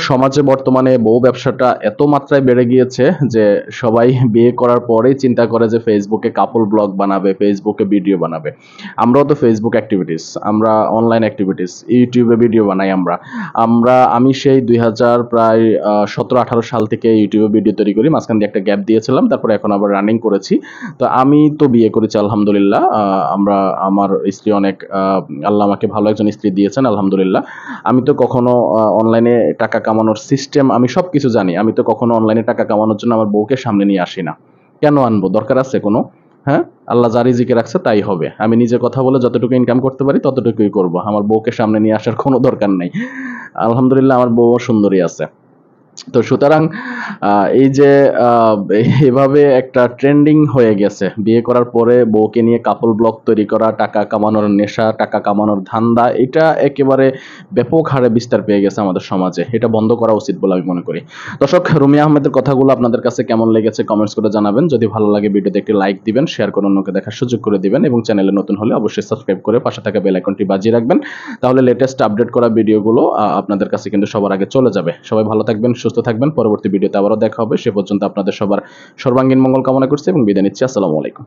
সমাজে বর্তমানে বউ ব্যবসাটা এত মাত্রায় বেড়ে গিয়েছে যে সবাই বিয়ে করার পরেই চিন্তা করে যে ফেসবুকে কাপল ব্লগ বানাবে, ফেসবুকে ভিডিও বানাবে। আমরাও তো ফেসবুক অ্যাক্টিভিটিস, আমরা অনলাইন অ্যাক্টিভিটিস, ইউটিউবে ভিডিও বানাই আমরা। আমি সেই 2017-18 সাল থেকে ইউটিউবে ভিডিও তৈরি করি। মাঝখান দিয়ে একটা গ্যাপ দিয়েছিলাম, তারপরে এখন আবার রানিং করেছি। তো আমি তো বিয়ে করেছি আলহামদুলিল্লাহ। আমার স্ত্রী অনেক, আল্লাহ আমাকে ভালো একজন স্ত্রী দিয়েছেন আলহামদুলিল্লাহ। আমি তো কখনো অনলাইনে টাকা কামানোর সিস্টেম আমি সবকিছু জানি। আমি তো কখনো অনলাইনে টাকা কামানোর জন্য আমার বউকে সামনে নিয়ে আসি না। কেন আনবো? দরকার আছে কোনো? হ্যাঁ? আল্লাহ যা রিজিকে রাখছে তাই হবে। আমি নিজে কথা বলে যতটুকু ইনকাম করতে পারি ততটুকুই করব। আমার বউকে সামনে নিয়ে আসার কোনো দরকার নাই। আলহামদুলিল্লাহ আমার বউও সুন্দরী আছে। তো সুতরাং এই যে এভাবে একটা ট্রেন্ডিং হয়ে গেছে। বিয়ে করার পরে বউকে নিয়ে কাপল ব্লগ তৈরি করা, টাকা কামানোর নেশা, টাকা কামানোর ধান্দা, এটা একেবারে ব্যাপক হারে বিস্তার পেয়ে গেছে আমাদের সমাজে। এটা বন্ধ করা উচিত বলে আমি মনে করি। দর্শক, রুমিয়া আহমেদের কথাগুলো আপনাদের কাছে কেমন লেগেছে কমেন্টস করে জানাবেন। যদি ভালো লাগে ভিডিওতে একটি লাইক দিবেন, শেয়ার করে অন্যকে দেখার সুযোগ করে দিবেন এবং চ্যানেলে নতুন হলে অবশ্যই সাবস্ক্রাইব করে পাশে থাকা বেল আইকনটি বাজিয়ে রাখবেন। তাহলে লেটেস্ট আপডেট করা ভিডিওগুলো আপনাদের কাছে কিন্তু সবার আগে চলে যাবে। সবাই ভালো থাকবেন, সুস্থ থাকবেন। পরবর্তী ভিডিওতে আবারও দেখা হবে। সে পর্যন্ত আপনাদের সবার সর্বাঙ্গীন মঙ্গল কামনা করছি এবং বিদায় নিচ্ছি। আসসালামু আলাইকুম।